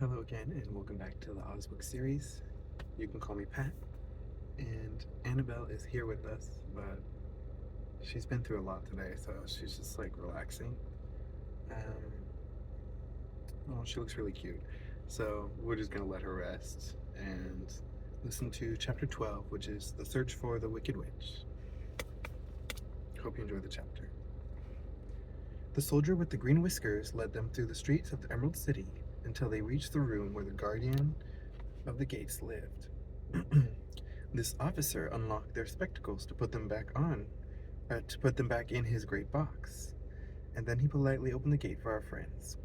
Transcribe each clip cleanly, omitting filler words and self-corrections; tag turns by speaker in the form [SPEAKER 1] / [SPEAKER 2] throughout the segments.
[SPEAKER 1] Hello again, and welcome back to the Oz Book series. You can call me Pat, and Annabelle is here with us, but she's been through a lot today, so she's just like relaxing. Um, well, she looks really cute, so we're just gonna let her rest and listen to chapter 12, which is The Search for the Wicked Witch. Hope you enjoy the chapter. The soldier with the green whiskers led them through the streets of the Emerald City until they reached the room where the guardian of the gates lived. This officer unlocked their spectacles to put them back in his great box, and then he politely opened the gate for our friends.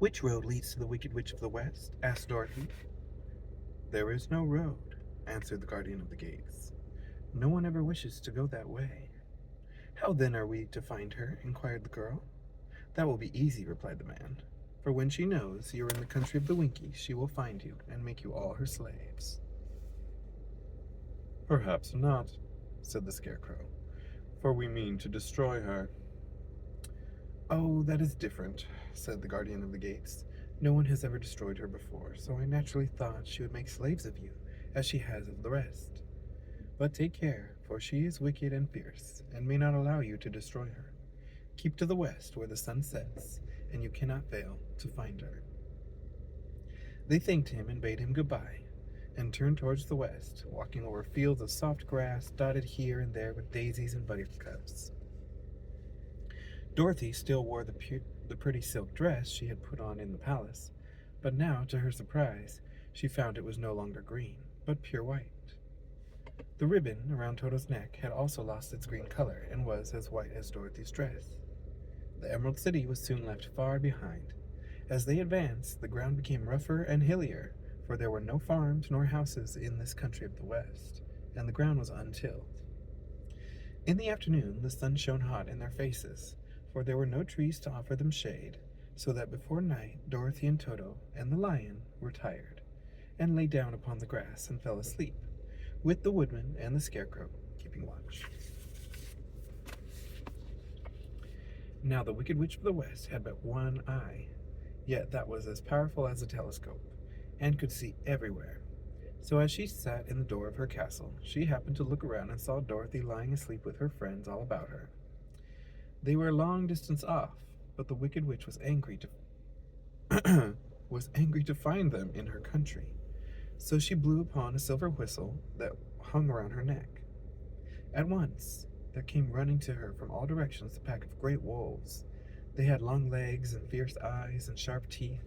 [SPEAKER 1] "Which road leads to the Wicked Witch of the West?" asked Dorothy. "There is no road," answered the guardian of the gates. "No one ever wishes to go that way." "How then are we to find her?" inquired the girl. "That will be easy," replied the man. "For when she knows you are in the country of the Winkies, she will find you and make you all her slaves." "Perhaps not," said the Scarecrow, "for we mean to destroy her." "Oh, that is different," said the guardian of the gates. "No one has ever destroyed her before, so I naturally thought she would make slaves of you, as she has of the rest. But take care, for she is wicked and fierce, and may not allow you to destroy her. Keep to the west where the sun sets, and you cannot fail to find her." They thanked him and bade him goodbye, and turned towards the west, walking over fields of soft grass dotted here and there with daisies and buttercups. Dorothy still wore the pretty silk dress she had put on in the palace, but now, to her surprise, she found it was no longer green, but pure white. The ribbon around Toto's neck had also lost its green color and was as white as Dorothy's dress. The Emerald City was soon left far behind. As they advanced, the ground became rougher and hillier, for there were no farms nor houses in this country of the West, and the ground was untilled. In the afternoon, the sun shone hot in their faces, for there were no trees to offer them shade, so that before night Dorothy and Toto and the lion were tired, and lay down upon the grass and fell asleep, with the woodman and the Scarecrow keeping watch. Now the Wicked Witch of the West had but one eye, yet that was as powerful as a telescope, and could see everywhere. So as she sat in the door of her castle, she happened to look around and saw Dorothy lying asleep with her friends all about her. They were a long distance off, but the Wicked Witch was angry to find them in her country. So she blew upon a silver whistle that hung around her neck. At once there came running to her from all directions a pack of great wolves. They had long legs and fierce eyes and sharp teeth.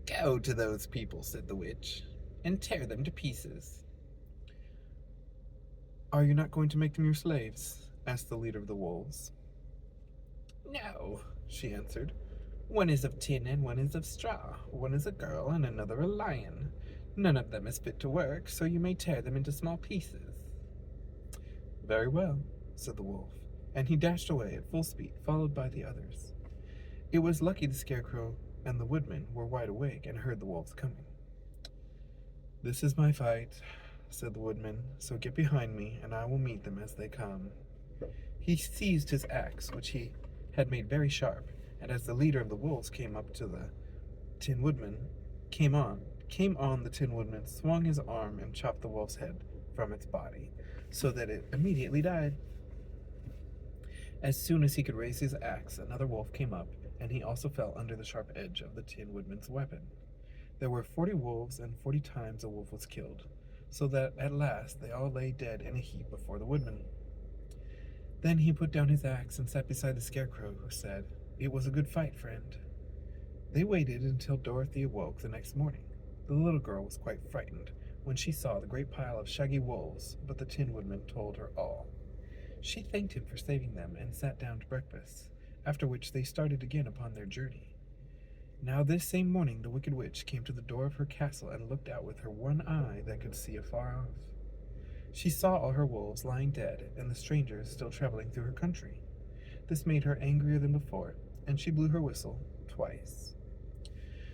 [SPEAKER 1] "Go to those people," said the witch, "and tear them to pieces." "Are you not going to make them your slaves?" asked the leader of the wolves. "No," she answered. "One is of tin and one is of straw. One is a girl and another a lion. None of them is fit to work, so you may tear them into small pieces." "Very well," said the wolf, and he dashed away at full speed, followed by the others. It was lucky the Scarecrow and the Woodman were wide awake and heard the wolves coming. "This is my fight," said the Woodman, "so get behind me, and I will meet them as they come." He seized his axe, which he had made very sharp, and as the leader of the wolves came on, the Tin Woodman swung his arm and chopped the wolf's head from its body, so that it immediately died. As soon as he could raise his axe, another wolf came up, and he also fell under the sharp edge of the Tin Woodman's weapon. There were 40 wolves, and 40 times a wolf was killed, so that at last they all lay dead in a heap before the Woodman. Then he put down his axe and sat beside the Scarecrow, who said, "It was a good fight, friend." They waited until Dorothy awoke the next morning. The little girl was quite frightened when she saw the great pile of shaggy wolves, but the Tin Woodman told her all. She thanked him for saving them and sat down to breakfast, after which they started again upon their journey. Now this same morning the Wicked Witch came to the door of her castle and looked out with her one eye that could see afar off. She saw all her wolves lying dead and the strangers still traveling through her country. This made her angrier than before, and she blew her whistle twice.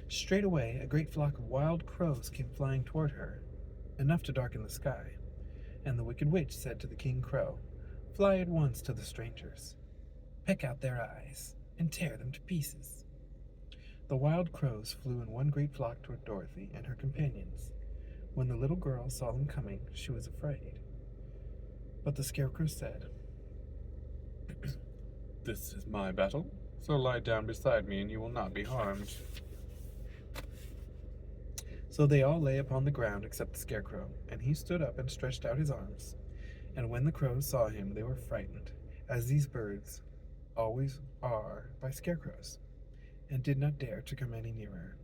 [SPEAKER 1] Straightway a great flock of wild crows came flying toward her, enough to darken the sky, and the Wicked Witch said to the King Crow, "Fly at once to the strangers. Peck out their eyes, and tear them to pieces." The wild crows flew in one great flock toward Dorothy and her companions. When the little girl saw them coming, she was afraid. But the Scarecrow said, "This is my battle, so lie down beside me and you will not be harmed." So they all lay upon the ground except the Scarecrow, and he stood up and stretched out his arms. And when the crows saw him, they were frightened, as these birds always are by scarecrows, and did not dare to come any nearer.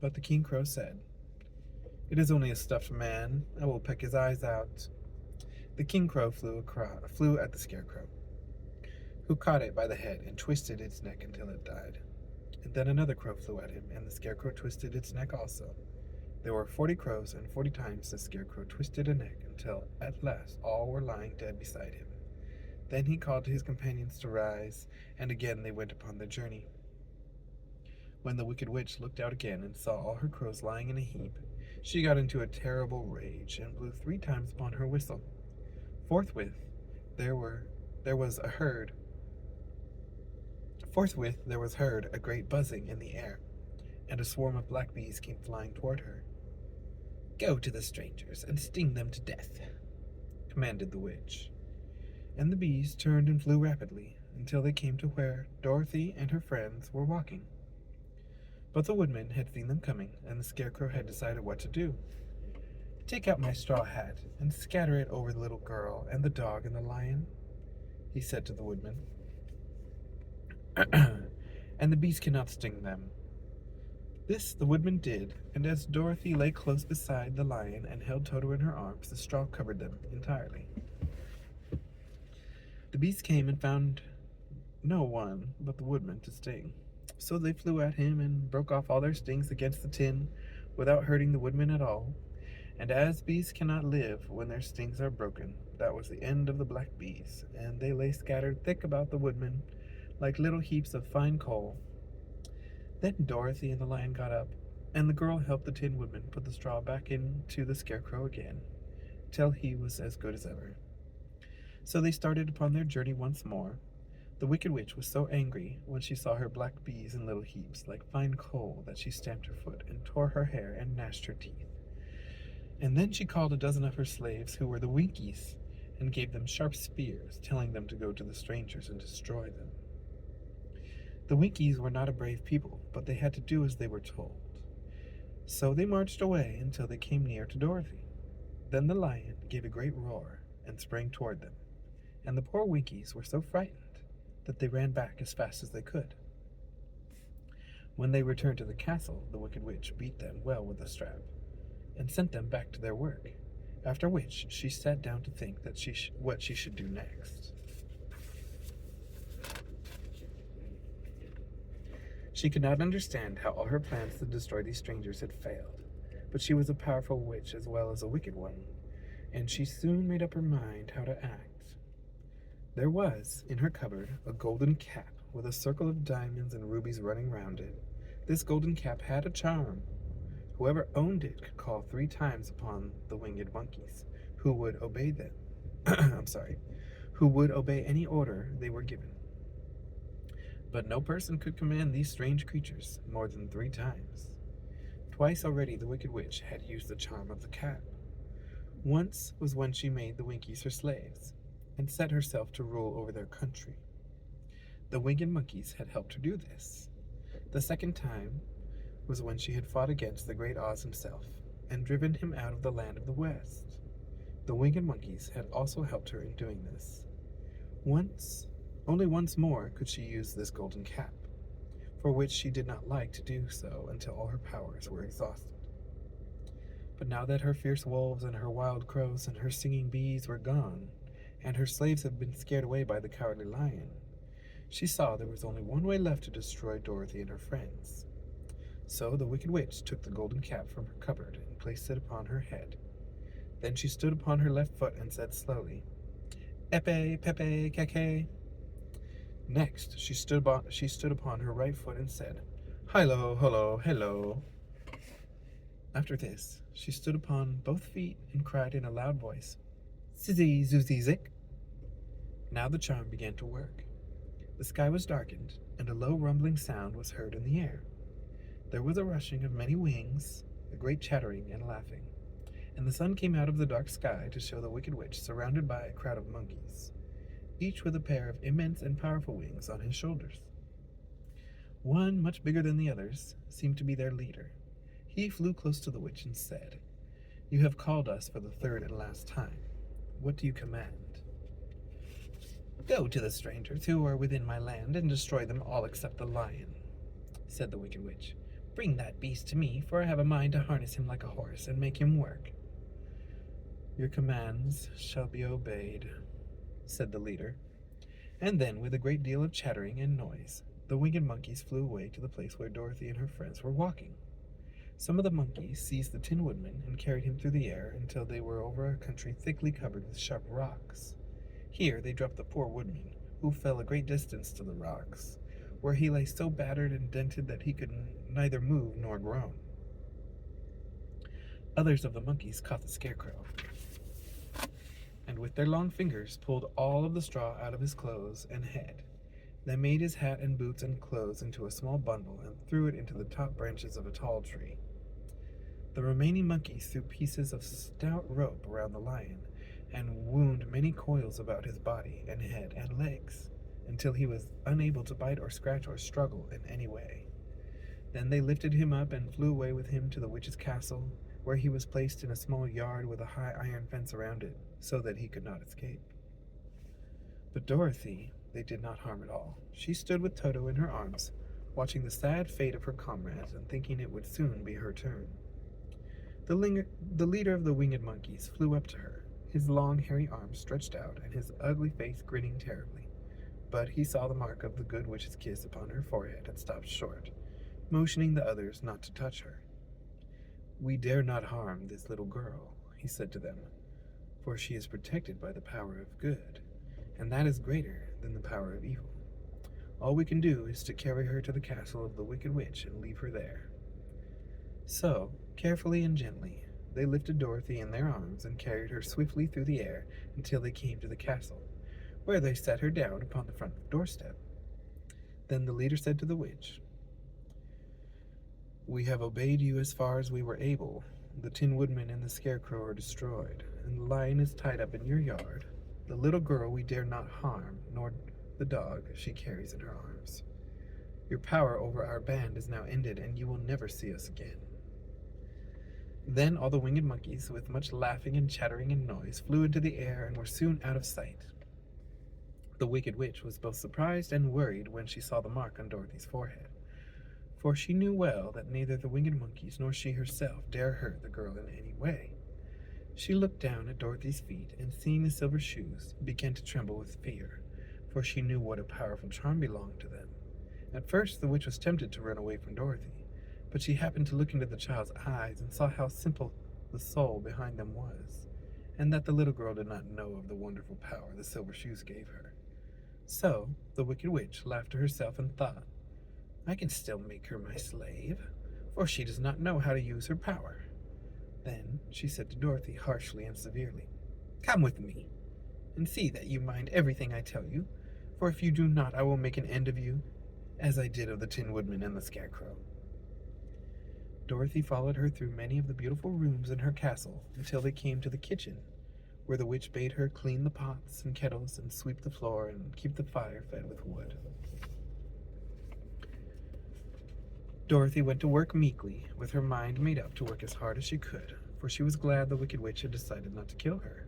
[SPEAKER 1] But the King Crow said, "It is only a stuffed man. I will peck his eyes out." The King Crow flew at the Scarecrow, who caught it by the head and twisted its neck until it died. And then another crow flew at him, and the Scarecrow twisted its neck also. There were 40 crows, and 40 times the Scarecrow twisted a neck until at last all were lying dead beside him. Then he called to his companions to rise, and again they went upon their journey. When the Wicked Witch looked out again and saw all her crows lying in a heap, she got into a terrible rage and blew 3 times upon her whistle. Forthwith there was heard a great buzzing in the air, and a swarm of black bees came flying toward her. "Go to the strangers and sting them to death," commanded the witch. And the bees turned and flew rapidly until they came to where Dorothy and her friends were walking. But the woodman had seen them coming, and the Scarecrow had decided what to do. "Take out my straw hat and scatter it over the little girl and the dog and the lion," he said to the woodman. "And the bees cannot sting them." This the woodman did, and as Dorothy lay close beside the lion and held Toto in her arms, the straw covered them entirely. The bees came and found no one but the woodman to sting. So they flew at him and broke off all their stings against the tin without hurting the woodman at all. And as bees cannot live when their stings are broken, that was the end of the black bees, and they lay scattered thick about the woodman like little heaps of fine coal. Then Dorothy and the lion got up, and the girl helped the Tin Woodman put the straw back into the Scarecrow again, till he was as good as ever. So they started upon their journey once more. The Wicked Witch was so angry when she saw her black bees in little heaps like fine coal that she stamped her foot and tore her hair and gnashed her teeth. And then she called a dozen of her slaves, who were the Winkies, and gave them sharp spears, telling them to go to the strangers and destroy them. The Winkies were not a brave people, but they had to do as they were told. So they marched away until they came near to Dorothy. Then the lion gave a great roar and sprang toward them, and the poor Winkies were so frightened that they ran back as fast as they could. When they returned to the castle, the Wicked Witch beat them well with a strap, and sent them back to their work, after which she sat down to think that what she should do next. She could not understand how all her plans to destroy these strangers had failed, but she was a powerful witch as well as a wicked one, and she soon made up her mind how to act. There was, in her cupboard, a golden cap with a circle of diamonds and rubies running round it. This golden cap had a charm. Whoever owned it could call 3 times upon the winged monkeys, who would obey them. Who would obey any order they were given. But no person could command these strange creatures more than 3 times. Twice already the Wicked Witch had used the charm of the cap. Once was when she made the Winkies her slaves, and set herself to rule over their country. The winged monkeys had helped her do this. The second time was when she had fought against the great Oz himself, and driven him out of the land of the West. The winged monkeys had also helped her in doing this. Only once more could she use this golden cap, for which she did not like to do so until all her powers were exhausted. But now that her fierce wolves and her wild crows and her singing bees were gone, and her slaves had been scared away by the cowardly lion, she saw there was only one way left to destroy Dorothy and her friends. So the Wicked Witch took the golden cap from her cupboard and placed it upon her head. Then she stood upon her left foot and said slowly, "Epe, pepe, keke." Next, she stood upon her right foot and said, "Hilo, holo, hello." After this, she stood upon both feet and cried in a loud voice, "Sizzy, zoozy, zick." Now the charm began to work. The sky was darkened, and a low rumbling sound was heard in the air. There was a rushing of many wings, a great chattering and laughing, and the sun came out of the dark sky to show the Wicked Witch surrounded by a crowd of monkeys, each with a pair of immense and powerful wings on his shoulders. One, much bigger than the others, seemed to be their leader. He flew close to the witch and said, "You have called us for the third and last time. What do you command?" "Go to the strangers who are within my land and destroy them all except the lion," said the Wicked Witch. "Bring that beast to me, for I have a mind to harness him like a horse and make him work." "Your commands shall be obeyed," said the leader. And then, with a great deal of chattering and noise, the winged monkeys flew away to the place where Dorothy and her friends were walking. Some of the monkeys seized the Tin Woodman and carried him through the air until they were over a country thickly covered with sharp rocks. Here they dropped the poor woodman, who fell a great distance to the rocks, where he lay so battered and dented that he could neither move nor groan. Others of the monkeys caught the Scarecrow, and with their long fingers pulled all of the straw out of his clothes and head. They made his hat and boots and clothes into a small bundle and threw it into the top branches of a tall tree. The remaining monkeys threw pieces of stout rope around the lion and wound many coils about his body and head and legs, until he was unable to bite or scratch or struggle in any way. Then they lifted him up and flew away with him to the witch's castle, where he was placed in a small yard with a high iron fence around it, so that he could not escape. But Dorothy they did not harm at all. She stood with Toto in her arms, watching the sad fate of her comrades and thinking it would soon be her turn. The leader of the winged monkeys flew up to her, his long hairy arms stretched out and his ugly face grinning terribly. But he saw the mark of the good witch's kiss upon her forehead and stopped short, motioning the others not to touch her. "We dare not harm this little girl," he said to them, "for she is protected by the power of good, and that is greater than the power of evil. All we can do is to carry her to the castle of the Wicked Witch and leave her there." So, carefully and gently, they lifted Dorothy in their arms and carried her swiftly through the air until they came to the castle, where they set her down upon the front doorstep. Then the leader said to the witch, "We have obeyed you as far as we were able. The Tin Woodman and the Scarecrow are destroyed, and the lion is tied up in your yard. The little girl we dare not harm, nor the dog she carries in her arms. Your power over our band is now ended, and you will never see us again." Then all the winged monkeys, with much laughing and chattering and noise, flew into the air and were soon out of sight. The Wicked Witch was both surprised and worried when she saw the mark on Dorothy's forehead, for she knew well that neither the winged monkeys nor she herself dare hurt the girl in any way. She looked down at Dorothy's feet, and seeing the silver shoes, began to tremble with fear, for she knew what a powerful charm belonged to them. At first the witch was tempted to run away from Dorothy, but she happened to look into the child's eyes and saw how simple the soul behind them was, and that the little girl did not know of the wonderful power the silver shoes gave her. So the Wicked Witch laughed to herself and thought, "I can still make her my slave, for she does not know how to use her power." Then she said to Dorothy harshly and severely, "Come with me, and see that you mind everything I tell you, for if you do not I will make an end of you, as I did of the Tin Woodman and the Scarecrow." Dorothy followed her through many of the beautiful rooms in her castle until they came to the kitchen, where the witch bade her clean the pots and kettles and sweep the floor and keep the fire fed with wood. Dorothy went to work meekly, with her mind made up to work as hard as she could, for she was glad the Wicked Witch had decided not to kill her.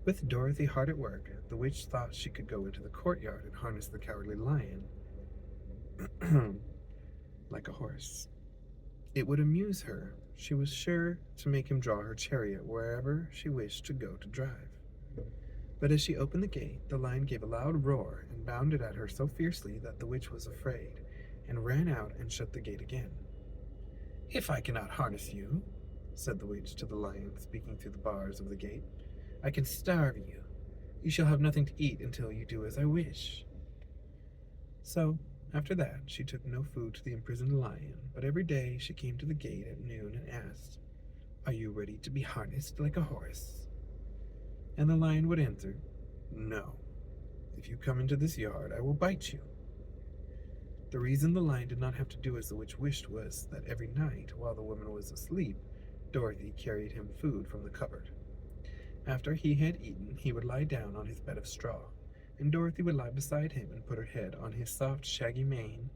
[SPEAKER 1] With Dorothy hard at work, the witch thought she could go into the courtyard and harness the cowardly lion like a horse. It would amuse her. She was sure to make him draw her chariot wherever she wished to go to drive. But as she opened the gate, the lion gave a loud roar and bounded at her so fiercely that the witch was afraid, and ran out and shut the gate again. "If I cannot harness you," said the witch to the lion, speaking through the bars of the gate, "I can starve you. You shall have nothing to eat until you do as I wish." So, after that, she took no food to the imprisoned lion, but every day she came to the gate at noon and asked, "Are you ready to be harnessed like a horse?" And the lion would answer, "No. If you come into this yard, I will bite you." The reason the lion did not have to do as the witch wished was that every night, while the woman was asleep, Dorothy carried him food from the cupboard. After he had eaten, he would lie down on his bed of straw, and Dorothy would lie beside him and put her head on his soft, shaggy mane,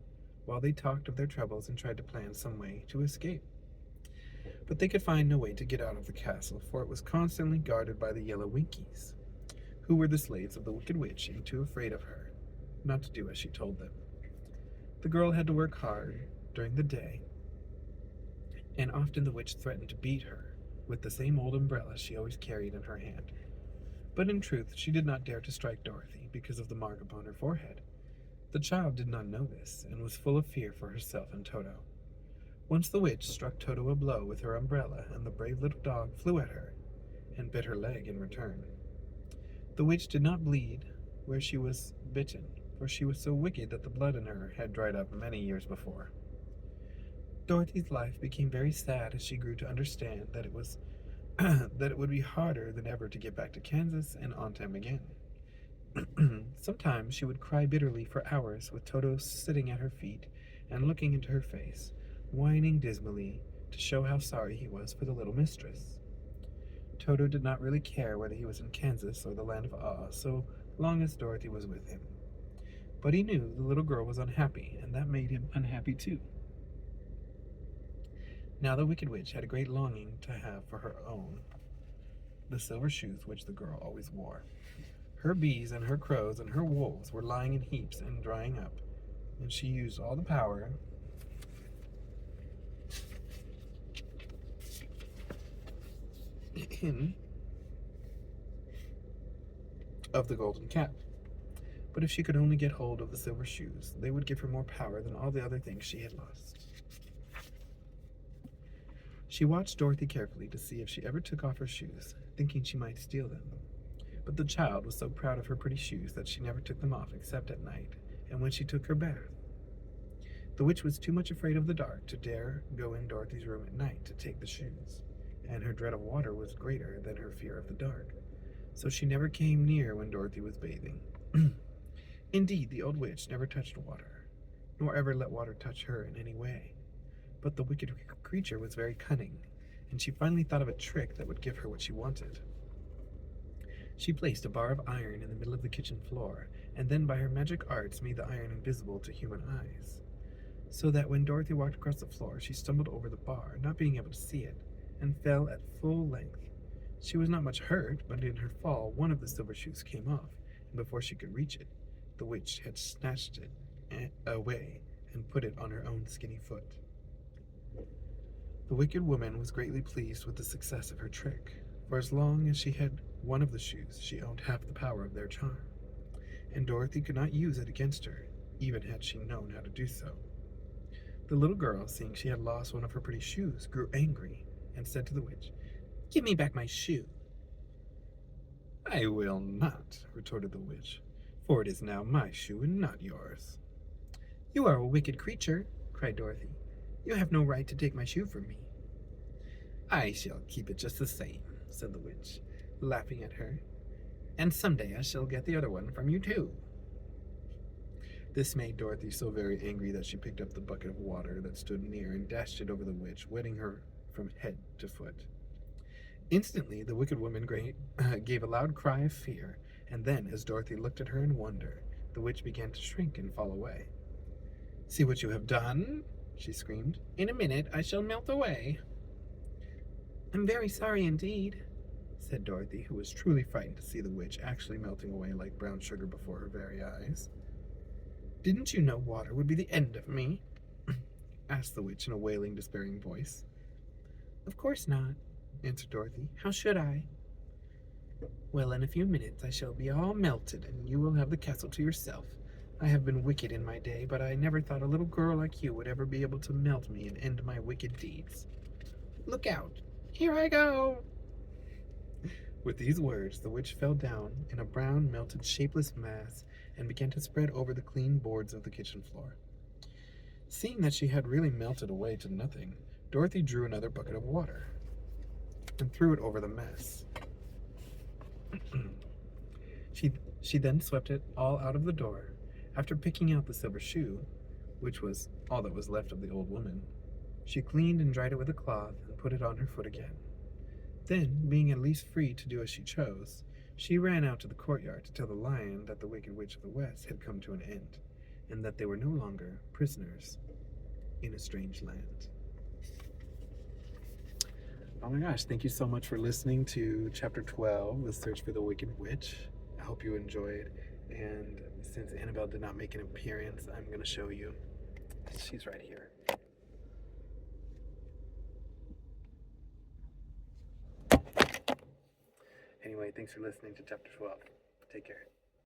[SPEAKER 1] while they talked of their troubles and tried to plan some way to escape. But they could find no way to get out of the castle, for it was constantly guarded by the yellow Winkies, who were the slaves of the Wicked Witch and too afraid of her not to do as she told them. The girl had to work hard during the day, and often the witch threatened to beat her with the same old umbrella she always carried in her hand. But in truth, she did not dare to strike Dorothy because of the mark upon her forehead. The child did not know this, and was full of fear for herself and Toto. Once the witch struck Toto a blow with her umbrella, and the brave little dog flew at her and bit her leg in return. The witch did not bleed where she was bitten, for she was so wicked that the blood in her had dried up many years before. Dorothy's life became very sad as she grew to understand that it was that it would be harder than ever to get back to Kansas and on time again. Sometimes she would cry bitterly for hours with Toto sitting at her feet and looking into her face, whining dismally to show how sorry he was for the little mistress. Toto did not really care whether he was in Kansas or the Land of Oz, so long as Dorothy was with him. But he knew the little girl was unhappy, and that made him unhappy too. Now the Wicked Witch had a great longing to have for her own the silver shoes which the girl always wore. Her bees and her crows and her wolves were lying in heaps and drying up, and she used all the power of the golden cap. But if she could only get hold of the silver shoes, they would give her more power than all the other things she had lost. She watched Dorothy carefully to see if she ever took off her shoes, thinking she might steal them. But the child was so proud of her pretty shoes that she never took them off except at night, and when she took her bath. The witch was too much afraid of the dark to dare go in Dorothy's room at night to take the shoes, and her dread of water was greater than her fear of the dark, so she never came near when Dorothy was bathing. Indeed, the old witch never touched water, nor ever let water touch her in any way. But the wicked creature was very cunning, and she finally thought of a trick that would give her what she wanted. She placed a bar of iron in the middle of the kitchen floor, and then by her magic arts made the iron invisible to human eyes, so that when Dorothy walked across the floor, she stumbled over the bar, not being able to see it, and fell at full length. She was not much hurt, but in her fall, one of the silver shoes came off, and before she could reach it, the witch had snatched it away and put it on her own skinny foot. The wicked woman was greatly pleased with the success of her trick, for as long as she had one of the shoes, she owned half the power of their charm, and Dorothy could not use it against her, even had she known how to do so. The little girl, seeing she had lost one of her pretty shoes, grew angry and said to the witch, "Give me back my shoe." "I will not," retorted the witch, "for it is now my shoe and not yours." "You are a wicked creature," cried Dorothy. "You have no right to take my shoe from me." "I shall keep it just the same," said the witch, laughing at her, "and someday I shall get the other one from you too." This made Dorothy so very angry that she picked up the bucket of water that stood near and dashed it over the witch, wetting her from head to foot. Instantly, the wicked woman gave a loud cry of fear, and then, as Dorothy looked at her in wonder, the witch began to shrink and fall away. "See what you have done," she screamed. "In a minute I shall melt away." "I'm very sorry indeed," said Dorothy, who was truly frightened to see the witch actually melting away like brown sugar before her very eyes. "Didn't you know water would be the end of me?" asked the witch in a wailing, despairing voice. "Of course not," answered Dorothy. "How should I?" "Well, in a few minutes I shall be all melted, and you will have the castle to yourself. I have been wicked in my day, but I never thought a little girl like you would ever be able to melt me and end my wicked deeds. Look out! Here I go!" With these words, the witch fell down in a brown, melted, shapeless mass and began to spread over the clean boards of the kitchen floor. Seeing that she had really melted away to nothing, Dorothy drew another bucket of water and threw it over the mess. She then swept it all out of the door. After picking out the silver shoe, which was all that was left of the old woman. She cleaned and dried it with a cloth and put it on her foot again. Then, being at least free to do as she chose, she ran out to the courtyard to tell the lion that the Wicked Witch of the West had come to an end, and that they were no longer prisoners in a strange land. Oh my gosh, thank you so much for listening to Chapter 12, The Search for the Wicked Witch. I hope you enjoyed, and since Annabelle did not make an appearance, I'm going to show you. She's right here. Anyway, thanks for listening to Chapter 12. Take care.